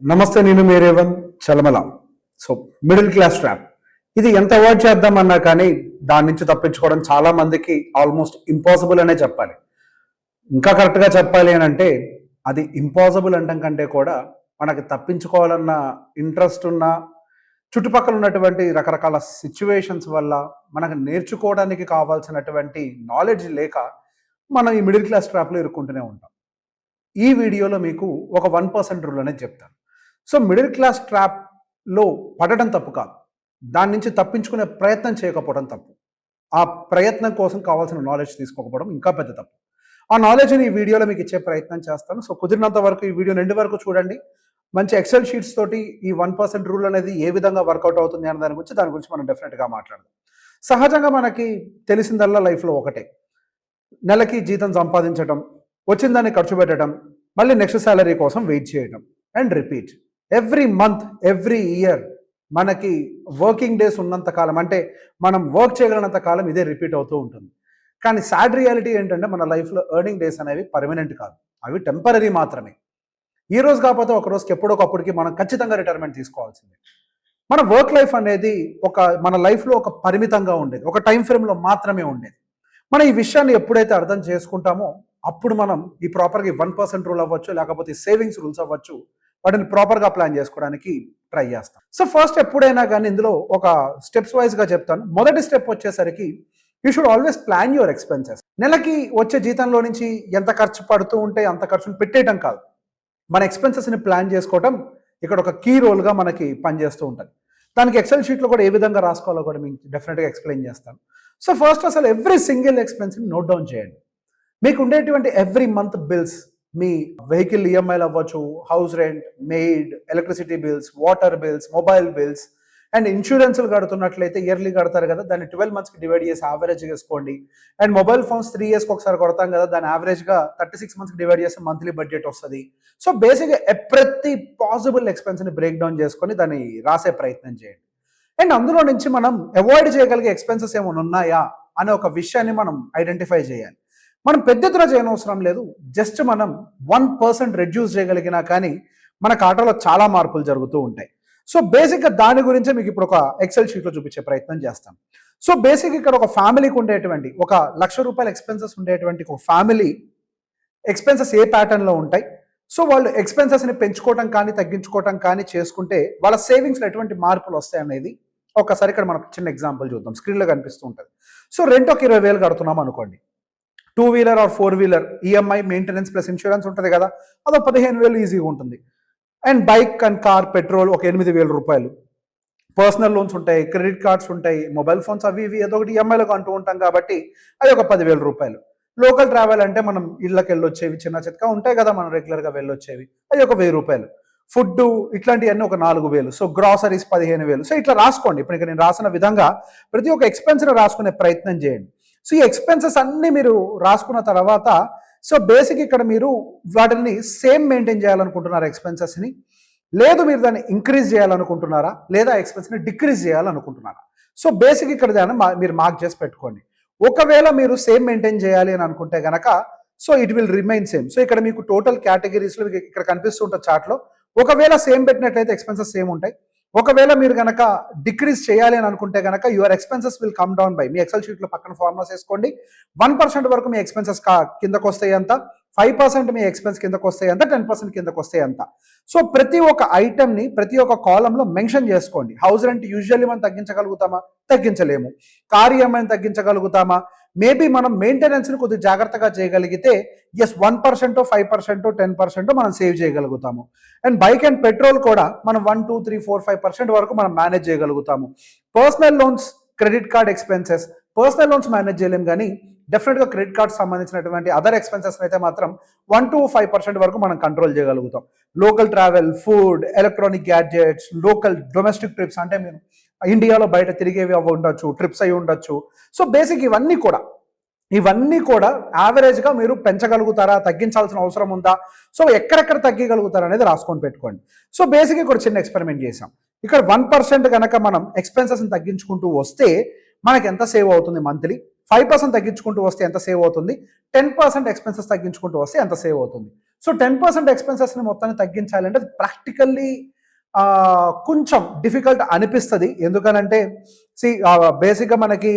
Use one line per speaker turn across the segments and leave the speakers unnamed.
నమస్తే, నేను మీ Revan Chalamala. So middle class trap ఇది ఎంత అవాయిడ్ చేద్దామన్నా కానీ దాని నుంచి తప్పించుకోవడం చాలా మందికి ఆల్మోస్ట్ ఇంపాసిబుల్ అనే చెప్పాలి. ఇంకా కరెక్ట్గా చెప్పాలి అని అంటే అది ఇంపాసిబుల్ అనడం కంటే కూడా మనకి తప్పించుకోవాలన్న ఇంట్రెస్ట్ ఉన్న చుట్టుపక్కల ఉన్నటువంటి రకరకాల సిచ్యువేషన్స్ వల్ల మనకు నేర్చుకోవడానికి కావాల్సినటువంటి నాలెడ్జ్ లేక మనం ఈ మిడిల్ క్లాస్ ట్రాప్లో ఇరుక్కుంటూనే ఉంటాం. ఈ వీడియోలో మీకు ఒక 1% రూల్ అనేది చెప్తాను. సో మిడిల్ క్లాస్ ట్రాప్లో పడటం తప్పు కాదు, దాని నుంచి తప్పించుకునే ప్రయత్నం చేయకపోవడం తప్పు. ఆ ప్రయత్నం కోసం కావాల్సిన నాలెడ్జ్ తీసుకోకపోవడం ఇంకా పెద్ద తప్పు. ఆ నాలెడ్జ్ని ఈ వీడియోలో మీకు ఇచ్చే ప్రయత్నం చేస్తాను. సో కుదిరినంత వరకు ఈ వీడియో ఎండ్ వరకు చూడండి. మంచి ఎక్సెల్ షీట్స్ తోటి ఈ 1% రూల్ అనేది ఏ విధంగా వర్కౌట్ అవుతుంది అనే దాని గురించి మనం డెఫినెట్గా మాట్లాడదాం. సహజంగా మనకి తెలిసిందల్లా లైఫ్లో ఒకటే, నెలకి జీతం సంపాదించడం, వచ్చిన దాన్ని ఖర్చు పెట్టడం, మళ్ళీ నెక్స్ట్ శాలరీ కోసం వెయిట్ చేయడం and repeat. Every month, every year మనకి వర్కింగ్ డేస్ ఉన్నంత కాలం, అంటే మనం వర్క్ చేయగలిగినంత కాలం ఇదే రిపీట్ అవుతూ ఉంటుంది. కానీ సాడ్ రియాలిటీ ఏంటంటే మన లైఫ్లో ఎర్నింగ్ డేస్ అనేవి పర్మనెంట్ కాదు, అవి టెంపరీ మాత్రమే. ఈ రోజు కాకపోతే ఒక రోజుకి ఎప్పుడొకప్పటికి మనం ఖచ్చితంగా రిటైర్మెంట్ తీసుకోవాల్సిందే. మన వర్క్ లైఫ్ అనేది మన లైఫ్లో ఒక పరిమితంగా ఉండేది, ఒక టైం ఫ్రేమ్లో మాత్రమే ఉండేది. మనం ఈ విషయాన్ని ఎప్పుడైతే అర్థం చేసుకుంటామో అప్పుడు మనం ఈ ప్రాపర్గా 1% రూల్ అవ్వచ్చు, లేకపోతే సేవింగ్స్ రూల్స్ అవ్వచ్చు, వాటిని ప్రాపర్గా ప్లాన్ చేసుకోవడానికి ట్రై చేస్తాం. సో ఫస్ట్ ఎప్పుడైనా కానీ ఇందులో ఒక స్టెప్స్ వైజ్గా చెప్తాను. మొదటి స్టెప్ వచ్చేసరికి you should always plan your expenses. నెలకి వచ్చే జీతంలో నుంచి ఎంత ఖర్చు పడుతూ ఉంటే అంత ఖర్చును పెట్టేయటం కాదు, మన ఎక్స్పెన్సెస్ని ప్లాన్ చేసుకోవడం ఇక్కడ ఒక కీ రోల్గా మనకి పనిచేస్తూ ఉంటుంది. దానికి ఎక్సెల్ షీట్లో కూడా ఏ విధంగా రాసుకోవాలో కూడా మీకు డెఫినెట్గా ఎక్స్ప్లెయిన్ చేస్తాను. సో ఫస్ట్ అసలు ఎవ్రీ సింగిల్ ఎక్స్పెన్స్ని నోట్ డౌన్ చేయండి. మీకు ఉండేటువంటి ఎవ్రీ మంత్ బిల్స్, మీ వెహికల్ ఈఎంఐలు అవ్వచ్చు, house rent, maid, electricity bills, water bills, mobile bills and ఇన్సూరెన్స్లు కడుతున్నట్లయితే ఇయర్లీ కడతారు కదా, దాన్ని 12 monthsకి డివైడ్ చేసి యావరేజ్ చేసుకోండి. అండ్ మొబైల్ ఫోన్స్ 3 yearsకి ఒకసారి కొడతాం కదా, దాన్ని యావరేజ్గా 36 monthsకి డివైడ్ చేస్తే మంత్లీ బడ్జెట్ వస్తుంది. సో బేసిక్గా ప్రతి పాసిబుల్ ఎక్స్పెన్స్ని బ్రేక్ డౌన్ చేసుకొని దాన్ని రాసే ప్రయత్నం చేయండి. అండ్ అందులో నుంచి మనం అవాయిడ్ చేయగలిగే ఎక్స్పెన్సెస్ ఏమైనా ఉన్నాయా అనే ఒక విషయాన్ని మనం ఐడెంటిఫై చేయాలి. మనం పెద్ద ఎత్తున చేయనవసరం లేదు, జస్ట్ మనం 1% రెడ్యూస్ చేయగలిగినా కానీ మన ఖాతాలో చాలా మార్పులు జరుగుతూ ఉంటాయి. సో బేసిక్గా దాని గురించే మీకు ఇప్పుడు ఒక ఎక్సెల్ షీట్లో చూపించే ప్రయత్నం చేస్తాం. సో బేసిక్ ఇక్కడ ఒక ఫ్యామిలీకి ఉండేటువంటి ఒక ₹1,00,000 ఎక్స్పెన్సెస్ ఉండేటువంటి ఒక ఫ్యామిలీ ఎక్స్పెన్సెస్ ఏ ప్యాటర్న్లో ఉంటాయి, సో వాళ్ళు ఎక్స్పెన్సెస్ని పెంచుకోవటం కానీ తగ్గించుకోవటం కానీ చేసుకుంటే వాళ్ళ సేవింగ్స్లో ఎటువంటి మార్పులు వస్తాయి అనేది ఒకసారి ఇక్కడ మనకు చిన్న ఎగ్జాంపుల్ చూద్దాం. స్క్రీన్లో కనిపిస్తూ ఉంటుంది. సో రెంట్ ఒక 20,000 కడుతున్నాం అనుకోండి. 2-wheeler or 4-wheeler EMI, maintenance plus insurance ఉంటుంది కదా, అదో 15,000 ఈజీగా ఉంటుంది. And bike and car petrol ఒక ₹8,000. పర్సనల్ లోన్స్ ఉంటాయి, క్రెడిట్ కార్డ్స్ ఉంటాయి, మొబైల్ ఫోన్స్ అవి ఇవి ఏదో ఒకటి ఈఎంఐలకు అంటూ ఉంటాం కాబట్టి అది ఒక ₹10,000. లోకల్ ట్రావెల్ అంటే మనం ఇళ్ళకి వెళ్ళొచ్చేవి చిన్న చితకా ఉంటాయి కదా, మనం రెగ్యులర్గా వెళ్ళొచ్చేవి, అది ఒక ₹1,000. ఫుడ్ ఇట్లాంటివన్నీ ఒక 4,000. So groceries 15,000. సో ఇట్లా రాసుకోండి. ఇప్పుడు ఇక్కడ నేను రాసిన విధంగా ప్రతి ఒక్క ఎక్స్పెన్స్ని రాసుకునే ప్రయత్నం చేయండి. సో ఈ ఎక్స్పెన్సెస్ అన్నీ మీరు రాసుకున్న తర్వాత సో బేసిక్ ఇక్కడ మీరు వాటిని సేమ్ మెయింటైన్ చేయాలనుకుంటున్నారా ఎక్స్పెన్సెస్ని, లేదు మీరు దాన్ని ఇంక్రీజ్ చేయాలనుకుంటున్నారా, లేదా ఎక్స్పెన్స్ని డిక్రీజ్ చేయాలనుకుంటున్నారా. సో బేసిక్ ఇక్కడ దాన్ని మీరు మార్క్ చేసి పెట్టుకోండి. ఒకవేళ మీరు సేమ్ మెయింటైన్ చేయాలి అని అనుకుంటే గనక so it will remain same. So ఇక్కడ మీకు టోటల్ కేటగిరీస్లో ఇక్కడ కనిపిస్తుంటుంది చార్ట్లో. ఒకవేళ సేమ్ పెట్టినట్లయితే ఎక్స్పెన్సెస్ సేమ్ ఉంటాయి. ఒకవేళ మీరు కనుక డిక్రీజ్ చేయాలి అని అనుకుంటే కనుక your expenses will come down by, మీ ఎక్సెల్ షీట్లో పక్కన ఫార్ములాస్ వేసుకోండి. 1% వరకు మీ ఎక్స్పెన్సెస్ కిందకు వస్తాయి అంత, 5% మీ ఎక్స్పెన్స్ కిందకు వస్తాయి అంత, 10% కిందకు వస్తాయి అంత. సో ప్రతి ఒక్క ఐటమ్ని ప్రతి ఒక్క కాలంలో మెన్షన్ చేసుకోండి. హౌస్ రెంట్ యూజువల్లీ మనం తగ్గించగలుగుతామా, తగ్గించలేము. కార్ ఈఎంఐని తగ్గించగలుగుతామా, మేబీ మనం మెయింటెనెన్స్ని కొద్దిగా జాగ్రత్తగా చేయగలిగితే 1%, 5%, 10% మనం సేవ్ చేయగలుగుతాము. అండ్ బైక్ అండ్ పెట్రోల్ కూడా మనం 1, 2, 3, 4, 5% వరకు మనం మేనేజ్ చేయగలుగుతాము. Personal loans, credit card expenses, personal loans manage చేయలేము కానీ డెఫినెట్గా క్రెడిట్ కార్డ్ సంబంధించినటువంటి అదర్ ఎక్స్పెన్సెస్ అయితే మాత్రం 1 to 5% వరకు మనం కంట్రోల్ చేయగలుగుతాం. Local travel, food, electronic gadgets, local domestic trips అంటే మీరు ఇండియాలో బయట తిరిగేవి అవి ఉండొచ్చు, ట్రిప్స్ అయి ఉండొచ్చు. సో బేసిక్ ఇవన్నీ కూడా యావరేజ్గా మీరు పెంచగలుగుతారా, తగ్గించాల్సిన అవసరం ఉందా, సో ఎక్కడెక్కడ తగ్గగలుగుతారా అనేది రాసుకొని పెట్టుకోండి. సో బేసిక్గా ఇక్కడ చిన్న ఎక్స్పెరిమెంట్ చేసాం. ఇక్కడ 1% కనుక మనం ఎక్స్పెన్సెస్ని తగ్గించుకుంటూ వస్తే మనకి ఎంత సేవ్ అవుతుంది మంత్లీ, 5% తగ్గించుకుంటూ వస్తే ఎంత సేవ్ అవుతుంది, 10% ఎక్స్పెన్సెస్ తగ్గించుకుంటూ వస్తే ఎంత సేవ్ అవుతుంది. సో 10% ఎక్స్పెన్సెస్ని మొత్తాన్ని తగ్గించాలంటే ప్రాక్టికల్లీ కొంచెం డిఫికల్ట్ అనిపిస్తుంది. ఎందుకనంటే బేసిక్గా మనకి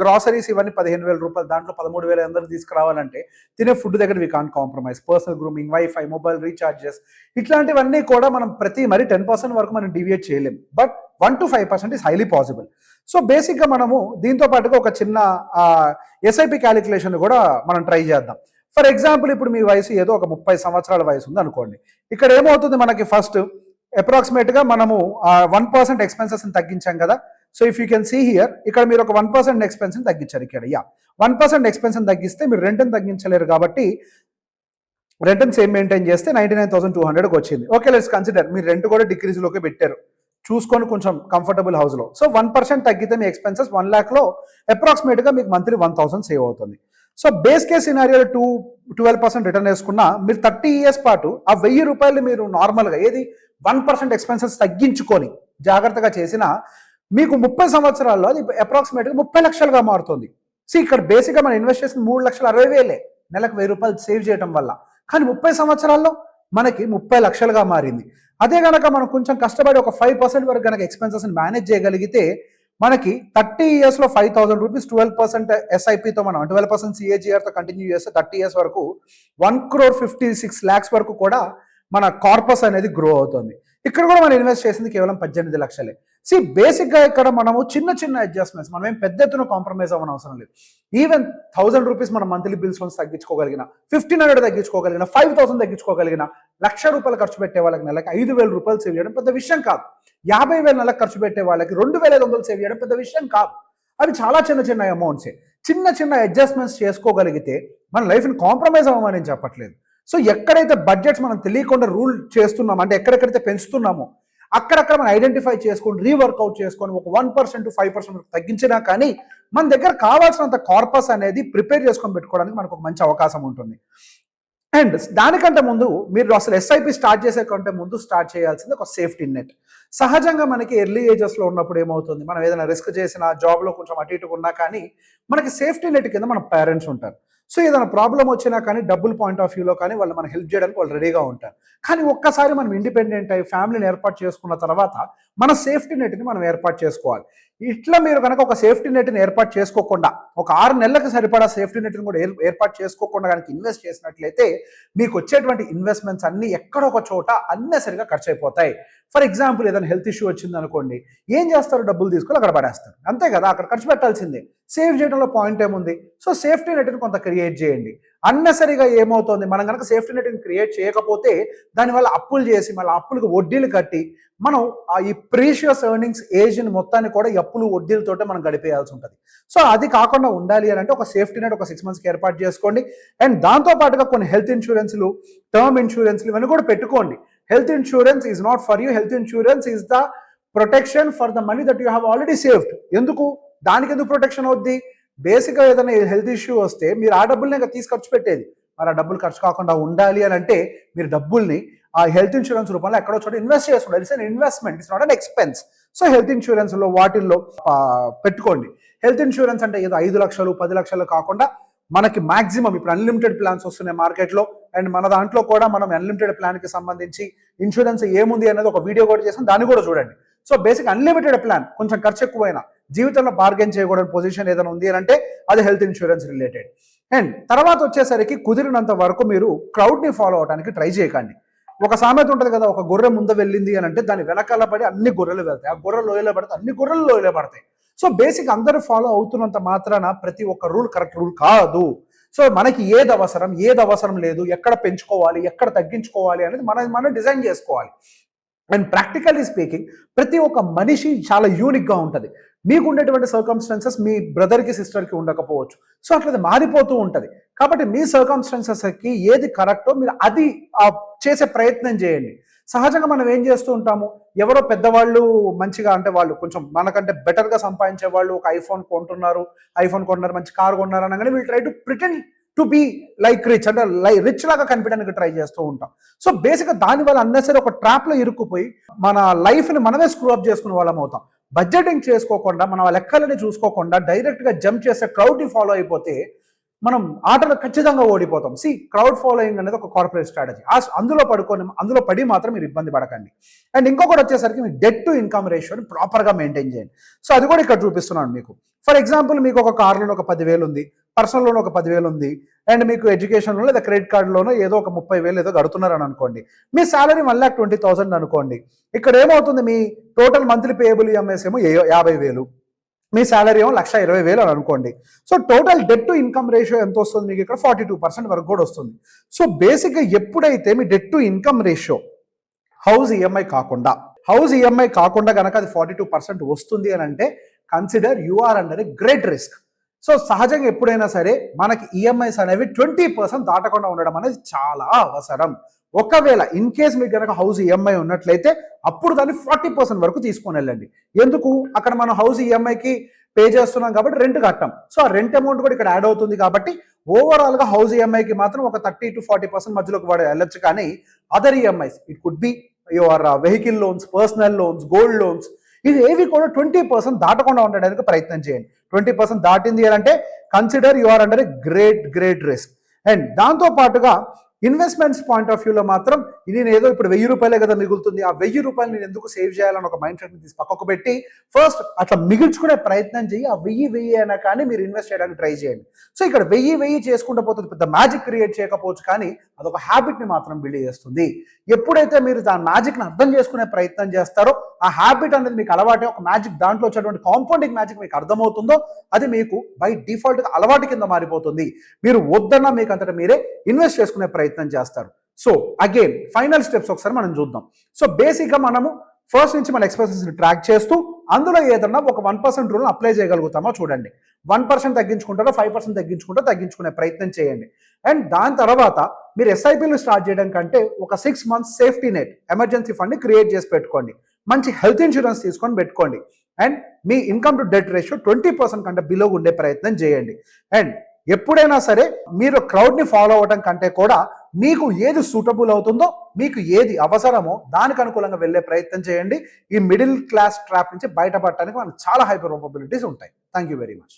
గ్రాసరీస్ ఇవన్నీ 15,000 రూపాయలు, దాంట్లో 13,000 తీసుకురావాలంటే తినే ఫుడ్ దగ్గర we can't compromise. Personal grooming, wifi, mobile recharges, ఇట్లాంటివన్నీ కూడా మనం మరి 10% వరకు మనం డివియేట్ చేయలేం. But 1 to 5% is highly possible. So బేసిక్గా మనము దీంతో పాటుగా ఒక చిన్న ఎస్ఐపి క్యాలిక్యులేషన్ కూడా మనం ట్రై చేద్దాం. ఫర్ ఎగ్జాంపుల్, ఇప్పుడు మీ వయసు ఏదో ఒక 30 సంవత్సరాల వయసు ఉంది అనుకోండి. ఇక్కడ ఏమవుతుంది, మనకి ఫస్ట్ అప్రాక్సిమేట్గా మనము 1% ఎక్స్పెన్సెస్ని తగ్గించాం కదా. So if you can see here, ఇక్కడ మీరు ఒక 1% ఎక్స్పెన్స్ని తగ్గించారు. ఇక్కడ 1% ఎక్స్పెన్స్ని తగ్గిస్తే మీరు రెంట్ని తగ్గించలేరు కాబట్టి రెంట్ని సేమ్ మెయింటైన్ చేస్తే 99,200కి వచ్చింది. ఓకే, లెట్స్ కన్సిడర్ మీరు రెంట్ కూడా డిక్రీజ్లోకి పెట్టారు, చూసుకొని కొంచెం కంఫర్టబుల్ హౌస్లో. సో 1% తగ్గితే మీ ఎక్స్పెన్సెస్ 1 lakhలో అప్రాక్సిమేట్గా మీకు మంత్లీ 1,000 సేవ్ అవుతుంది. సో బేస్ కేస్ సినారియోలో 12% రిటర్న్ వేసుకున్నా మీరు 30 years పాటు ఆ 1,000 రూపాయలు మీరు నార్మల్గా 1% ఎక్స్పెన్సెస్ తగ్గించుకొని జాగ్రత్తగా చేసినా మీకు 30 సంవత్సరాల్లో అది అప్రాక్సిమేట్గా 30 లక్షలుగా మారుతుంది. సో ఇక్కడ బేసిక్గా మనం ఇన్వెస్ట్ చేసిన 3,60,000 నెలకు 1,000 రూపాయలు సేవ్ చేయడం వల్ల. కానీ 30 సంవత్సరాల్లో మనకి 30 లక్షలుగా మారింది. అదే కనుక మనం కొంచెం కష్టపడి ఒక 5% వరకు కనుక ఎక్స్పెన్సెస్ని మేనేజ్ చేయగలిగితే మనకి 30 yearsలో 5,000 రూపీస్ 12% ఎస్ఐపితో మనం 12% సిఏజిఆర్తో కంటిన్యూ చేస్తే 30 years వరకు 1,56 lakhs వరకు కూడా మన కార్పస్ అనేది గ్రో అవుతుంది. ఇక్కడ కూడా మనం ఇన్వెస్ట్ చేసింది కేవలం 18 లక్షలే. బేసిక్గా ఇక్కడ మనము చిన్న చిన్న అడ్జస్ట్మెంట్స్, మనం ఏం పెద్ద ఎత్తున కాంప్రమైజ్ అవ్వని అవసరం లేదు. ఈవెన్ 1,000 రూపీస్ మనం మంత్లీ బిల్స్ తగ్గించుకోగలిగిన, 1,500 తగ్గించుకోగలిగిన, 5,000 తగ్గించుకోగలిగిన, 1,00,000 రూపాయలు ఖర్చు పెట్టే వాళ్ళకి నెలకి 5,000 రూపాయలు సేవ్ చేయడం పెద్ద విషయం కాదు. 50,000 నెలకు ఖర్చు పెట్టే వాళ్ళకి 2,500 సేవ్ చేయడం పెద్ద విషయం కాదు. అవి చాలా చిన్న చిన్న అమౌంట్సే. చిన్న చిన్న అడ్జస్ట్మెంట్స్ చేసుకోగలిగితే మన లైఫ్ని కాంప్రమైజ్ అవ్వమని నేను చెప్పట్లేదు. సో ఎక్కడైతే బడ్జెట్స్ మనం తెలియకుండా రూల్ చేస్తున్నామో, అంటే ఎక్కడెక్కడైతే పెంచుతున్నామో అక్కడక్కడ మనం ఐడెంటిఫై చేసుకొని రీవర్కౌట్ చేసుకొని ఒక 1% to 5% తగ్గించినా కానీ మన దగ్గర కావాల్సినంత కార్పస్ అనేది ప్రిపేర్ చేసుకొని పెట్టుకోవడానికి మనకు ఒక మంచి అవకాశం ఉంటుంది. అండ్ దానికంటే ముందు మీరు అసలు ఎస్ఐపి స్టార్ట్ చేసే కంటే ముందు స్టార్ట్ చేయాల్సింది ఒక సేఫ్టీ నెట్. సహజంగా మనకి ఎర్లీ ఏజెస్లో ఉన్నప్పుడు ఏమవుతుంది, మనం ఏదైనా రిస్క్ చేసినా, జాబ్లో కొంచెం అటు ఇటుగా ఉన్నా కానీ మనకి సేఫ్టీ నెట్ కింద మన పేరెంట్స్ ఉంటారు. సో ఏదైనా ప్రాబ్లం వచ్చినా కానీ డబ్బుల పాయింట్ ఆఫ్ వ్యూలో కానీ వాళ్ళు మనం హెల్ప్ చేయడానికి వాళ్ళు రెడీగా ఉంటారు. కానీ ఒక్కసారి మనం ఇండిపెండెంట్ అయ్యి ఫ్యామిలీని ఏర్పాటు చేసుకున్న తర్వాత మన సేఫ్టీ నెట్ని మనం ఏర్పాటు చేసుకోవాలి. ఇట్లా మీరు కనుక ఒక సేఫ్టీ నెట్ని ఏర్పాటు చేసుకోకుండా, ఒక 6 నెలలకు సరిపడా సేఫ్టీ నెట్ని కూడా ఏర్పాటు చేసుకోకుండా కనుక ఇన్వెస్ట్ చేసినట్లయితే మీకు వచ్చేటువంటి ఇన్వెస్ట్మెంట్స్ అన్నీ ఎక్కడో ఒక చోట అన్నెసరిగా ఖర్చు అయిపోతాయి. ఫర్ ఎగ్జాంపుల్, ఏదైనా హెల్త్ ఇష్యూ వచ్చింది అనుకోండి, ఏం చేస్తారు, డబ్బులు తీసుకొని అక్కడ పడేస్తారు, అంతే కదా, అక్కడ ఖర్చు పెట్టాల్సిందే. సేవ్ చేయడంలో పాయింట్ ఏముంది? సో సేఫ్టీ నెట్ని కొంత క్రియేట్ చేయండి. అన్నెసరిగా ఏమవుతుంది, మనం కనుక సేఫ్టీ నెట్ని క్రియేట్ చేయకపోతే దానివల్ల అప్పులు చేసి మళ్ళీ అప్పులకు వడ్డీలు కట్టి మనం ఈ ప్రీషియస్ ఎర్నింగ్స్ ఏజ్ని మొత్తాన్ని కూడా అప్పులు వడ్డీలతోటే మనం గడిపేయాల్సి ఉంటుంది. సో అది కాకుండా ఉండాలి అని అంటే ఒక సేఫ్టీ నెట్ ఒక 6 monthsకి ఏర్పాటు చేసుకోండి. అండ్ దాంతోపాటుగా కొన్ని హెల్త్ ఇన్సూరెన్స్లు, టర్మ్ ఇన్సూరెన్స్లు ఇవన్నీ కూడా పెట్టుకోండి. Health insurance is not for you. Health insurance is the protection for the money that you have already saved. ఎందుకు దానికి ఎందుకు ప్రొటెక్షన్ అవుద్ది? బేసిక్గా ఏదైనా హెల్త్ ఇష్యూ వస్తే మీరు ఆ డబ్బుల్ని ఇంకా తీసి ఖర్చు పెట్టేది. మరి ఆ డబ్బులు ఖర్చు కాకుండా ఉండాలి అని అంటే మీరు డబ్బుల్ని ఆ హెల్త్ ఇన్సూరెన్స్ రూపంలో ఎక్కడో చోట ఇన్వెస్ట్ చేసుకోండి. It's an investment, it's not an expense. So health ఇన్సూరెన్స్లో వాటిల్లో పెట్టుకోండి. హెల్త్ ఇన్సూరెన్స్ అంటే ఏదో 5 లక్షలు 10 లక్షలు కాకుండా మనకి మాక్సిమం ఇప్పుడు అన్లిమిటెడ్ ప్లాన్స్ వస్తున్నాయి మార్కెట్లో. అండ్ మన దాంట్లో కూడా మనం అన్లిమిటెడ్ ప్లాన్కి సంబంధించి ఇన్సూరెన్స్ ఏముంది అనేది ఒక వీడియో కూడా చేసాం, దాన్ని కూడా చూడండి. సో బేసిక్ అన్లిమిటెడ్ ప్లాన్, కొంచెం ఖర్చు ఎక్కువైనా జీవితంలో బార్గెన్ చేయకూడని పొజిషన్ ఏదైనా ఉంది అని అంటే అది హెల్త్ ఇన్సూరెన్స్ రిలేటెడ్. అండ్ తర్వాత వచ్చేసరికి కుదిరినంత వరకు మీరు క్రౌడ్ని ఫాలో అవడానికి ట్రై చేయకండి. ఒక సామెత ఉంటుంది కదా, ఒక గొర్రె ముందు వెళ్ళింది అని అంటే దాని వెనకాల పడి అన్ని గొర్రెలు వెళ్తాయి, ఆ గొర్రె లోయలో పడితే అన్ని గొర్రెలు లోయలో పడతాయి. సో బేసిక్ అందరూ ఫాలో అవుతున్నంత మాత్రాన ప్రతి ఒక్క రూల్ కరెక్ట్ రూల్ కాదు. సో మనకి ఏది అవసరం లేదు, ఎక్కడ పెంచుకోవాలి, ఎక్కడ తగ్గించుకోవాలి అనేది మనం డిజైన్ చేసుకోవాలి. అండ్ ప్రాక్టికల్లీ స్పీకింగ్ ప్రతి ఒక్క మనిషి చాలా యూనిక్గా ఉంటుంది. మీకు ఉండేటువంటి సర్కమ్స్టాన్సెస్ మీ బ్రదర్కి సిస్టర్కి ఉండకపోవచ్చు. సో అట్లా మారిపోతూ ఉంటుంది. కాబట్టి మీ సర్కమ్స్టాన్సెస్కి ఏది కరెక్టో మీరు అది చేసే ప్రయత్నం చేయండి. సహజంగా మనం ఏం చేస్తూ ఉంటాము, ఎవరో పెద్దవాళ్ళు మంచిగా అంటే వాళ్ళు కొంచెం మనకంటే బెటర్గా సంపాదించే వాళ్ళు ఒక ఐఫోన్ కొంటున్నారు, మంచి కారు కొన్నారు అనగానే వీళ్ళు try to pretend to be like rich, అంటే రిచ్ లాగా కనిపించడానికి ట్రై చేస్తూ ఉంటాం. సో బేసిక్గా దానివల్ల అన్నెసరీ ఒక ట్రాప్లో ఇరుక్కుపోయి మన లైఫ్ని మనమే స్క్రూ అప్ చేసుకునే వాళ్ళం అవుతాం. బడ్జెటింగ్ చేసుకోకుండా, మన లెక్కలని చూసుకోకుండా డైరెక్ట్గా జంప్ చేసే క్రౌడ్ని ఫాలో అయిపోతే మనం ఆటలో ఖచ్చితంగా ఓడిపోతాం. క్రౌడ్ ఫాలోయింగ్ అనేది ఒక కార్పొరేట్ స్ట్రాటజీ. అందులో పడి మాత్రం మీరు ఇబ్బంది పడకండి. అండ్ ఇంకొకటి వచ్చేసరికి మీ డెట్ టు ఇన్కమ్ రేషియోని ప్రాపర్గా మెయింటైన్ చేయండి. సో అది కూడా ఇక్కడ చూపిస్తున్నాను మీకు. ఫర్ ఎగ్జాంపుల్ మీకు ఒక కార్ లోన్ ఒక 10,000 ఉంది, పర్సనల్ లోన్ ఒక 10,000 ఉంది, అండ్ మీకు ఎడ్యుకేషన్ లోన్ లేదా క్రెడిట్ కార్డులోనో ఏదో ఒక 30,000 ఏదో కడుతున్నారని అనుకోండి. మీ శాలరీ 1,20,000 అనుకోండి. ఇక్కడ ఏమవుతుంది, మీ టోటల్ మంత్లీ పేయబుల్ ఈఎంఐస్ ఏమో 50,000, మీ శాలరీ ఏమో 1,20,000 అని అనుకోండి. So total debt to income ratio ఎంత వస్తుంది మీకు ఇక్కడ? 42% వరకు కూడా వస్తుంది. సో బేసిక్గా ఎప్పుడైతే మీ debt to income ratio house EMI కాకుండా కనుక అది 42% వస్తుంది అని అంటే consider you are under a great risk. So సహజంగా ఎప్పుడైనా సరే మనకి ఈఎంఐస్ అనేవి 20% దాటకుండా ఉండడం అనేది చాలా అవసరం. ఒకవేళ ఇన్ కేస్ మీకు కనుక హౌస్ ఈఎంఐ ఉన్నట్లయితే అప్పుడు దాన్ని 40% వరకు తీసుకొని వెళ్ళండి. ఎందుకు? అక్కడ మనం హౌస్ ఈఎంఐకి పే చేస్తున్నాం కాబట్టి రెంట్ కట్టాం. సో ఆ రెంట్ అమౌంట్ కూడా ఇక్కడ యాడ్ అవుతుంది కాబట్టి ఓవరాల్గా హౌస్ ఈఎంఐకి మాత్రం ఒక 30 to 40% మధ్యలోకి వెళ్ళొచ్చు. కానీ other EMIs, it could be your vehicle loans, personal loans, gold loans, ఇవి ఏవి కూడా 20% దాటకుండా ఉండడానికి ప్రయత్నం చేయండి. 20% దాటింది అంటే consider you are under a great risk. And దాంతో పాటుగా ఇన్వెస్ట్మెంట్స్ పాయింట్ ఆఫ్ వ్యూలో మాత్రం నేను ఏదో ఇప్పుడు 1,000 రూపాయలే కదా మిగులుతుంది, ఆ 1,000 రూపాయలు నేను ఎందుకు సేవ్ చేయాలని ఒక మైండ్ సెట్ని తీసి పక్కకు పెట్టి ఫస్ట్ అట్లా మిగిల్చుకునే ప్రయత్నం చేయి. ఆ 1,000 అయినా కానీ మీరు ఇన్వెస్ట్ చేయడానికి ట్రై చేయండి. సో ఇక్కడ 1,000 చేసుకుంటూ పోతుంది, పెద్ద మ్యాజిక్ క్రియేట్ చేయకపోవచ్చు, కానీ అదొక హ్యాబిట్ని మాత్రం బిల్డ్ చేస్తుంది. ఎప్పుడైతే మీరు దాని మ్యాజిక్ని అర్థం చేసుకునే ప్రయత్నం చేస్తారో ఆ హ్యాబిట్ అనేది మీకు అలవాటే, ఒక మ్యాజిక్ దాంట్లో వచ్చేటువంటి కాంపౌండింగ్ మ్యాజిక్ మీకు అర్థమవుతుందో అది మీకు బై డిఫాల్ట్గా అలవాటు కింద మారిపోతుంది. మీరు వద్దన్నా మీకు అంతటా మీరే ఇన్వెస్ట్ చేసుకునే ప్రయత్నం చేస్తారు. సో అగైన్ ఫైనల్ స్టెప్స్ ఒకసారి మనం చూద్దాం. సో బేసిక్గా మనము ఫస్ట్ నుంచి మన ఎక్స్పెన్సెస్ని ట్రాక్ చేస్తూ అందులో ఏదన్నా ఒక 1% రూల్ని అప్లై చేయగలుగుతామో చూడండి. 1% తగ్గించుకుంటారో 5% తగ్గించుకునే ప్రయత్నం చేయండి. అండ్ దాని తర్వాత మీరు ఎస్ఐపీలు స్టార్ట్ చేయడం కంటే ఒక 6 months సేఫ్టీ నెట్ ఎమర్జెన్సీ ఫండ్ని క్రియేట్ చేసి పెట్టుకోండి. మంచి హెల్త్ ఇన్సూరెన్స్ తీసుకొని పెట్టుకోండి. And me income to debt ratio 20% కంటే బిలో ఉండే ప్రయత్నం చేయండి. అండ్ ఎప్పుడైనా సరే మీరు క్రౌడ్ని ఫాలో అవ్వడం కంటే కూడా మీకు ఏది సూటబుల్ అవుతుందో, మీకు ఏది అవసరమో దానికి అనుకూలంగా వెళ్ళే ప్రయత్నం చేయండి. ఈ మిడిల్ క్లాస్ ట్రాప్ నుంచి బయటపడటానికి మనకు చాలా హై ప్రాబబిలిటీస్ ఉంటాయి. Thank you very much.